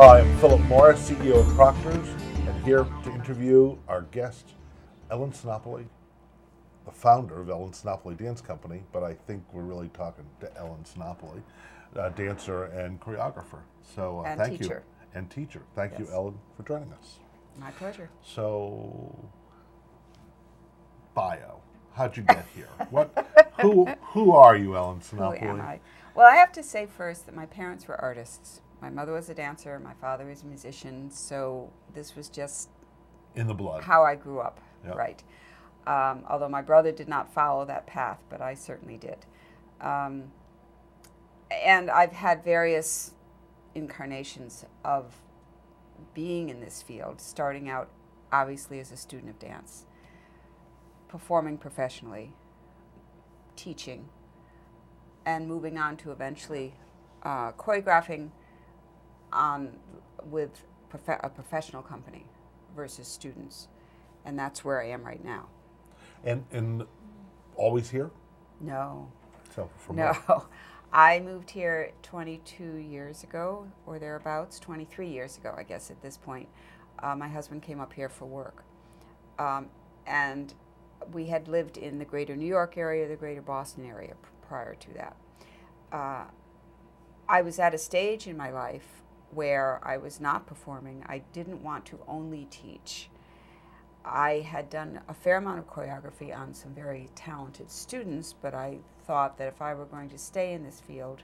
Hi, I'm Philip Morris, CEO of Proctors, and here to interview our guest, Ellen Sinopoli, the founder of Ellen Sinopoli Dance Company, but I think we're really talking to Ellen Sinopoli, dancer and choreographer. So and thank teacher. you. And teacher. Thank you, Ellen, for joining us. My pleasure. So, bio. How'd you get here? Who are you, Ellen Sinopoli? Who am I? Well, I have to say first that my parents were artists. My mother was a dancer, my father was a musician, so this was just in the blood. How I grew up, yep. Right. Although my brother did not follow that path, but I certainly did. And I've had various incarnations of being in this field, starting out obviously as a student of dance, performing professionally, teaching, and moving on to eventually choreographing with a professional company versus students. And that's where I am right now. And always here? No. So from no. where? I moved here 22 years ago, or thereabouts, 23 years ago, I guess, at this point. My husband came up here for work. And we had lived in the greater New York area, the greater Boston area prior to that. I was at a stage in my life where I was not performing. I didn't want to only teach. I had done a fair amount of choreography on some very talented students, but I thought that if I were going to stay in this field,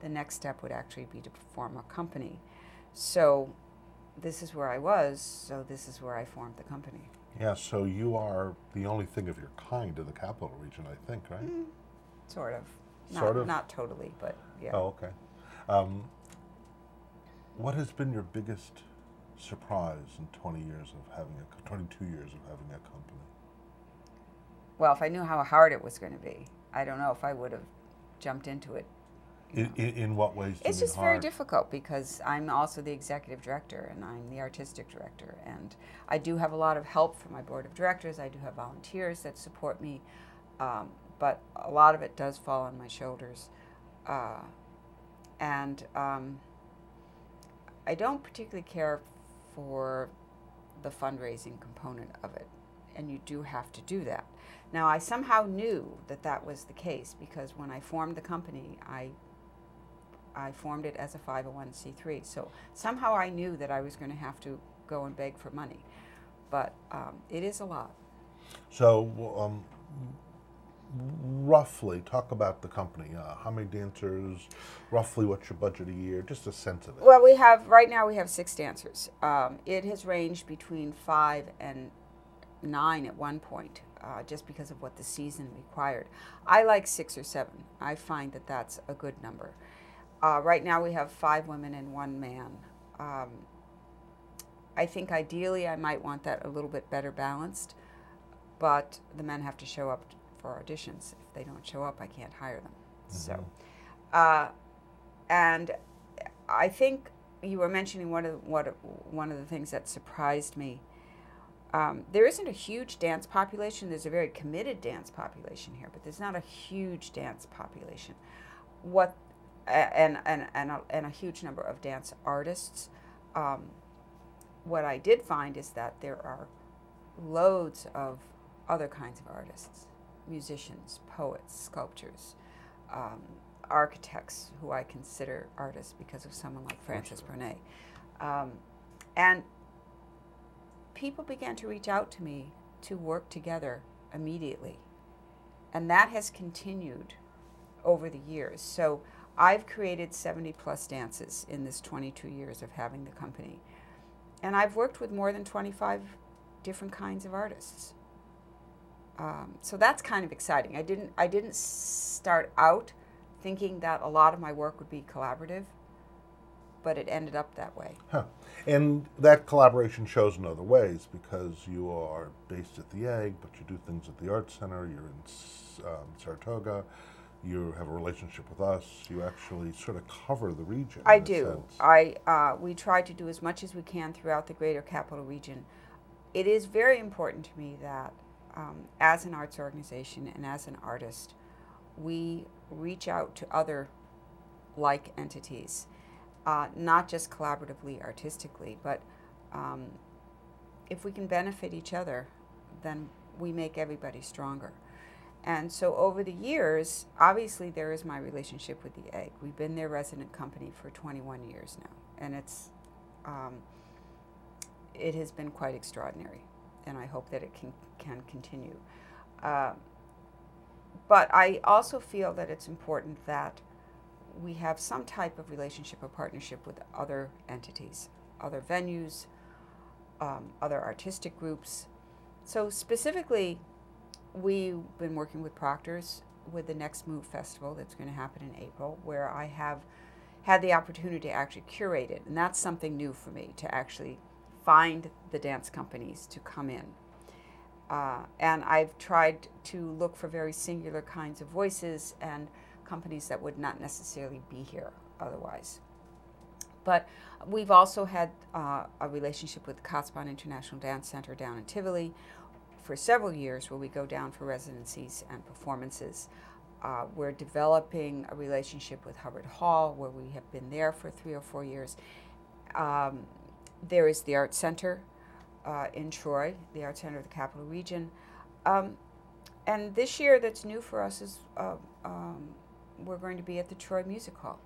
the next step would actually be to form a company. So this is where I was, so this is where I formed the company. Yeah, so you are the only thing of your kind in the capital region, I think, right? Sort of. Sort of? Not totally, but yeah. Oh, okay. What has been your biggest surprise in 22 years of having a company? Well, if I knew how hard it was going to be, I don't know if I would have jumped into it. In what ways do you mean It's just hard? very difficult because I'm also the executive director and I'm the artistic director, and I do have a lot of help from my board of directors. I do have volunteers that support me, but a lot of it does fall on my shoulders. And I don't particularly care for the fundraising component of it, and you do have to do that. Now, I somehow knew that that was the case because when I formed the company, I formed it as a 501c3, so somehow I knew that I was going to have to go and beg for money, but it is a lot. So, roughly, talk about the company. How many dancers? Roughly, what's your budget a year? Just a sense of it. Well, right now we have 6 dancers. It has ranged between 5 and 9 at one point, just because of what the season required. I like 6 or 7. I find that that's a good number. Right now we have 5 women and 1 man. I think ideally I might want that a little bit better balanced, but the men have to show up for auditions. If they don't show up, I can't hire them. So, and I think you were mentioning one of the things that surprised me. There isn't a huge dance population. There's a very committed dance population here, but there's not a huge dance population. And a huge number of dance artists. What I did find is that there are loads of other kinds of artists. Musicians, poets, sculptors, architects, who I consider artists because of someone like Francis Brunet. And people began to reach out to me to work together immediately. And that has continued over the years. So I've created 70 plus dances in this 22 years of having the company. And I've worked with more than 25 different kinds of artists. So that's kind of exciting. I didn't start out thinking that a lot of my work would be collaborative, but it ended up that way. Huh. And that collaboration shows in other ways because you are based at the Egg, but you do things at the Arts Center. You're in Saratoga. You have a relationship with us. You actually sort of cover the region. I do. We try to do as much as we can throughout the greater capital region. It is very important to me that as an arts organization and as an artist, we reach out to other like entities not just collaboratively, artistically, but if we can benefit each other, then we make everybody stronger. And so over the years, obviously there is my relationship with the Egg. We've been their resident company for 21 years now, and it has been quite extraordinary, and I hope that it can continue. But I also feel that it's important that we have some type of relationship or partnership with other entities, other venues, other artistic groups. So specifically, we've been working with Proctors with the Next Move Festival that's going to happen in April, where I have had the opportunity to actually curate it. And that's something new for me, to actually find the dance companies to come in. And I've tried to look for very singular kinds of voices and companies that would not necessarily be here otherwise. But we've also had a relationship with the Kotzebue International Dance Center down in Tivoli for several years, where we go down for residencies and performances. We're developing a relationship with Hubbard Hall, where we have been there for 3 or 4 years. There is the Art Center in Troy, the Art Center of the Capital Region. And this year, that's new for us, is we're going to be at the Troy Music Hall,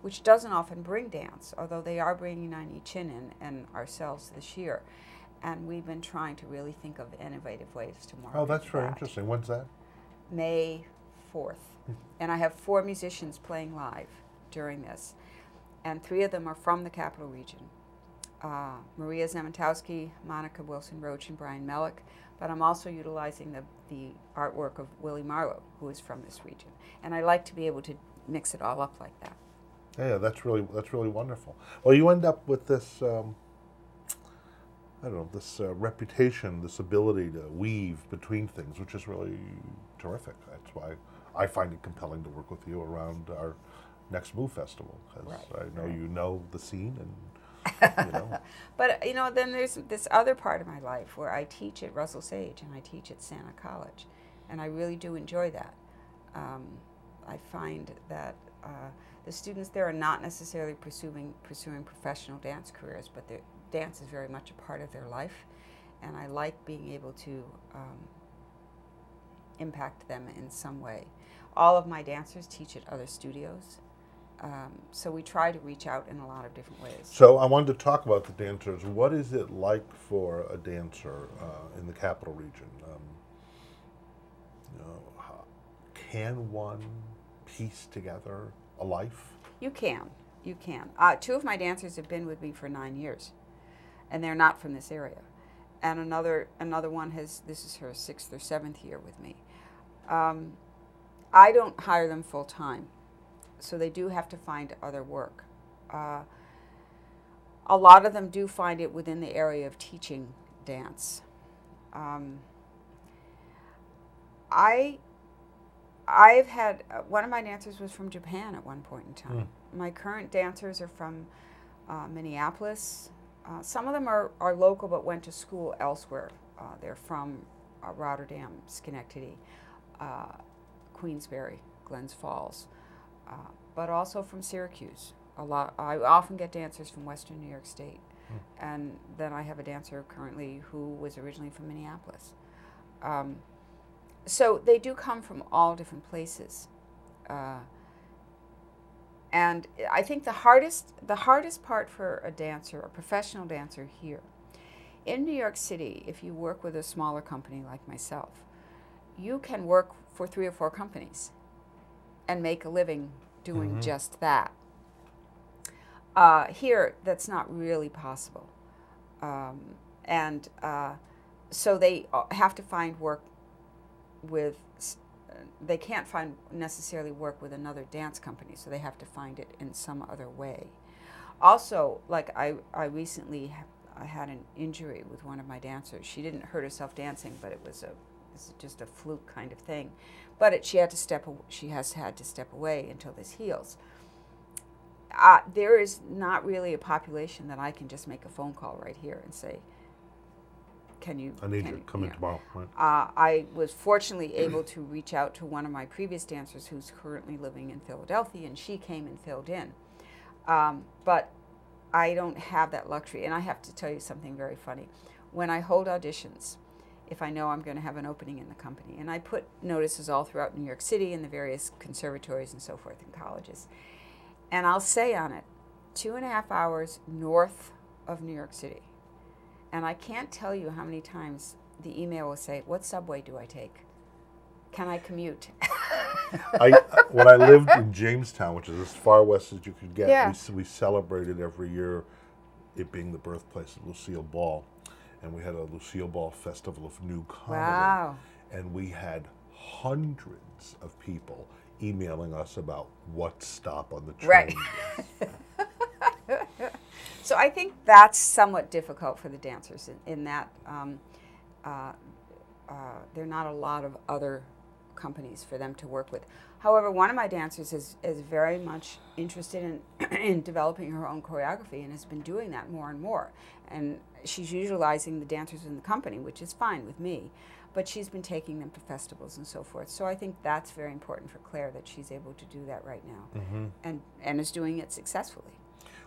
which doesn't often bring dance, although they are bringing CHNNELLS and ourselves this year. And we've been trying to really think of innovative ways to market. Oh, that's very interesting. When's that? May 4th. And I have 4 musicians playing live during this. And 3 of them are from the Capital Region. Maria Zementowski, Monica Wilson-Roach, and Brian Mellick. But I'm also utilizing the artwork of Willie Marlowe, who is from this region. And I like to be able to mix it all up like that. Yeah, that's really wonderful. Well, you end up with this, I don't know, this reputation, this ability to weave between things, which is really terrific. That's why I find it compelling to work with you around our Next Move Festival, because I know you know the scene, and you know. But you know, then there's this other part of my life where I teach at Russell Sage and I teach at Santa College, and I really do enjoy that. I find that the students there are not necessarily pursuing professional dance careers, but dance is very much a part of their life, and I like being able to impact them in some way. All of my dancers teach at other studios, so we try to reach out in a lot of different ways. So I wanted to talk about the dancers. What is it like for a dancer in the Capital Region? You know, can one piece together a life? You can. You can. 2 of my dancers have been with me for 9 years, and they're not from this area. And another one this is her 6th or 7th year with me. I don't hire them full time, so they do have to find other work. A lot of them do find it within the area of teaching dance. I've had, one of my dancers was from Japan at one point in time. My current dancers are from Minneapolis. Some of them are local but went to school elsewhere. They're from Rotterdam, Schenectady, Queensbury, Glens Falls, but also from Syracuse. I often get dancers from Western New York State. And then I have a dancer currently who was originally from Minneapolis. So they do come from all different places. And I think the hardest part for a dancer, a professional dancer here, in New York City, if you work with a smaller company like myself, you can work for 3 or 4 companies and make a living doing just that. Here, that's not really possible. So they have to find work with, they can't find necessarily work with another dance company, so they have to find it in some other way. Also, like I recently I had an injury with one of my dancers. She didn't hurt herself dancing, but it was just a fluke kind of thing. But she has had to step away until this heals. There is not really a population that I can just make a phone call right here and say, I need you to come in tomorrow. Right. I was fortunately able to reach out to one of my previous dancers who's currently living in Philadelphia, and she came and filled in. But I don't have that luxury. And I have to tell you something very funny. When I hold auditions, if I know I'm going to have an opening in the company, and I put notices all throughout New York City and the various conservatories and so forth and colleges, and I'll say on it, 2.5 hours north of New York City. And I can't tell you how many times the email will say, what subway do I take? Can I commute? When I lived in Jamestown, which is as far west as you could get, Yeah. we celebrated every year it being the birthplace of Lucille Ball. And we had a Lucille Ball Festival of New Comedy. Wow. And we had hundreds of people emailing us about what stop on the train. Right. So I think that's somewhat difficult for the dancers in that there are not a lot of other companies for them to work with. However, one of my dancers is very much interested in developing her own choreography and has been doing that more and more. And she's utilizing the dancers in the company, which is fine with me, but she's been taking them to festivals and so forth. So I think that's very important for Claire, that she's able to do that right now, and is doing it successfully.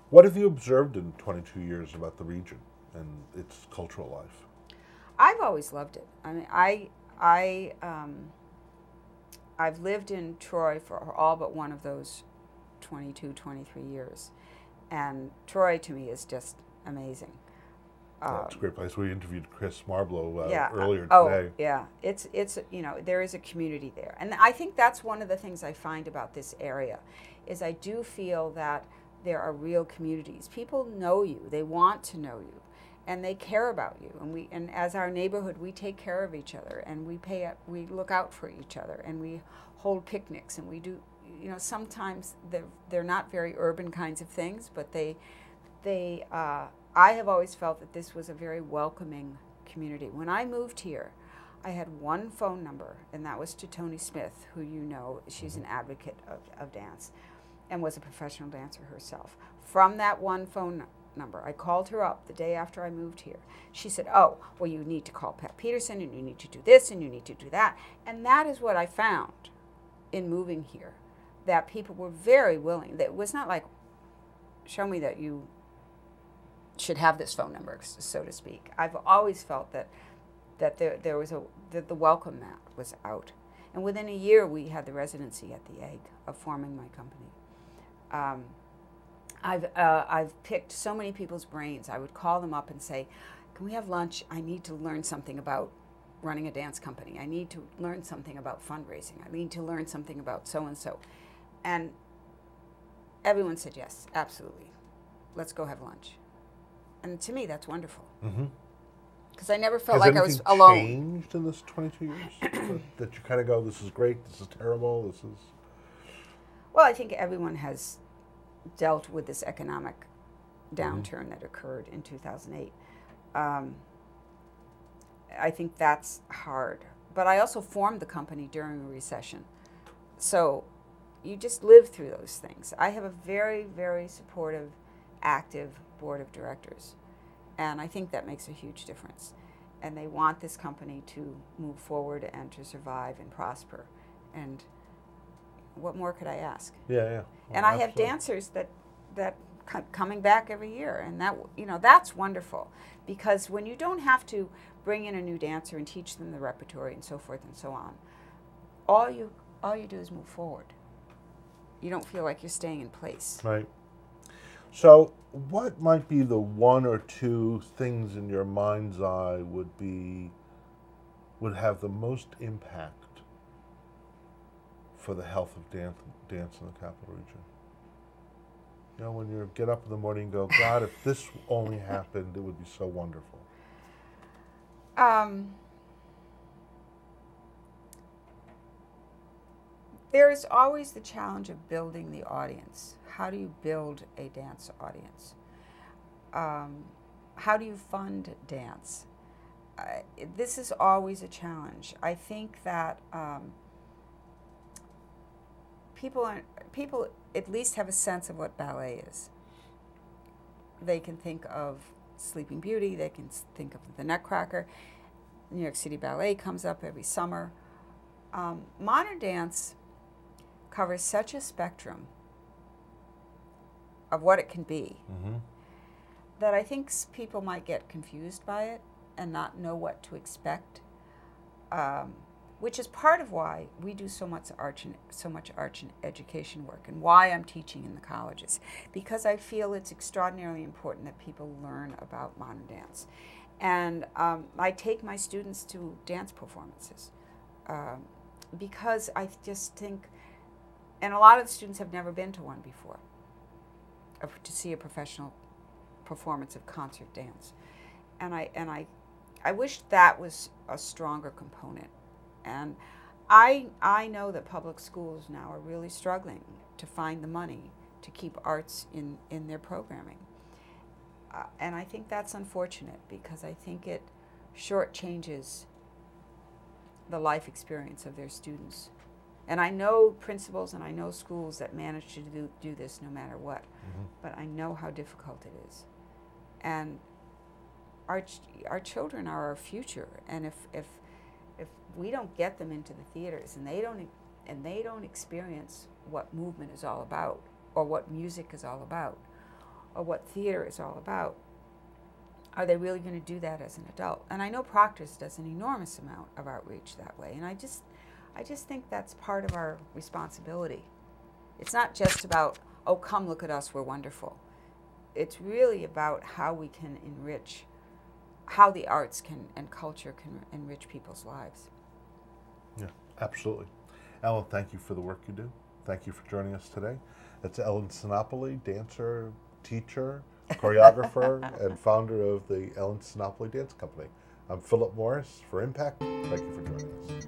What have you observed in 22 years about the region and its cultural life? I've always loved it. I mean, I've lived in Troy for all but one of those 22, 23 years. And Troy, to me, is just amazing. Yeah, it's a great place. We interviewed Chris Marblow yeah, earlier oh, today. Yeah, it's there is a community there. And I think that's one of the things I find about this area, is I do feel that there are real communities. People know you, they want to know you, and they care about you. And as our neighborhood, we take care of each other, and we look out for each other, and we hold picnics, and we do, sometimes they're not very urban kinds of things, but I have always felt that this was a very welcoming community. When I moved here, I had one phone number, and that was to Tony Smith, who you know. She's an advocate of dance and was a professional dancer herself. From that one phone number, I called her up the day after I moved here. She said, oh, well, you need to call Pat Peterson, and you need to do this, and you need to do that. And that is what I found in moving here, that people were very willing. That it was not like, show me that you should have this phone number, so to speak. I've always felt that there was the welcome mat was out. And within a year, we had the residency at the Egg of forming my company. I've picked so many people's brains. I would call them up and say, can we have lunch? I need to learn something about running a dance company. I need to learn something about fundraising. I need to learn something about so-and-so. And everyone said, yes, absolutely. Let's go have lunch. And to me, that's wonderful. Because I never felt like I was alone. Has anything changed in this 22 years? that you kind of go, this is great, this is terrible, this is... Well, I think everyone has dealt with this economic downturn that occurred in 2008. I think that's hard. But I also formed the company during a recession. So you just live through those things. I have a very, very supportive, active board of directors. And I think that makes a huge difference. And they want this company to move forward and to survive and prosper. And what more could I ask? Yeah, yeah. Oh, and I have dancers that coming back every year, and that's wonderful, because when you don't have to bring in a new dancer and teach them the repertory and so forth and so on, all you do is move forward. You don't feel like you're staying in place. Right. So what might be the one or two things in your mind's eye would have the most impact for the health of dance in the capital region? You know, when you get up in the morning and go, God, if this only happened, it would be so wonderful. There is always the challenge of building the audience. How do you build a dance audience? How do you fund dance? This is always a challenge. I think that people at least have a sense of what ballet is. They can think of Sleeping Beauty, they can think of the Nutcracker. New York City Ballet comes up every summer. Modern dance covers such a spectrum what it can be, Mm-hmm. that I think people might get confused by it and not know what to expect, which is part of why we do so much arts and education work, and why I'm teaching in the colleges, because I feel it's extraordinarily important that people learn about modern dance. And I take my students to dance performances because I just think, and a lot of the students have never been to one before, to see a professional performance of concert dance. And I wish that was a stronger component. And I know that public schools now are really struggling to find the money to keep arts in their programming. And I think that's unfortunate, because I think it shortchanges the life experience of their students. And I know principals and I know schools that manage to do this no matter what, Mm-hmm. but I know how difficult it is. And our children are our future, and if we don't get them into the theaters and they don't experience what movement is all about, or what music is all about, or what theater is all about, are they really going to do that as an adult? And I know Proctors does an enormous amount of outreach that way, and I just think that's part of our responsibility. It's not just about, oh, come look at us, we're wonderful. It's really about how we can enrich, how the arts can and culture can enrich people's lives. Yeah, absolutely. Ellen, thank you for the work you do. Thank you for joining us today. That's Ellen Sinopoli, dancer, teacher, choreographer, and founder of the Ellen Sinopoli Dance Company. I'm Philip Morris for Impact. Thank you for joining us.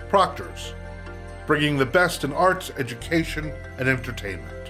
Proctors, bringing the best in arts, education, and entertainment.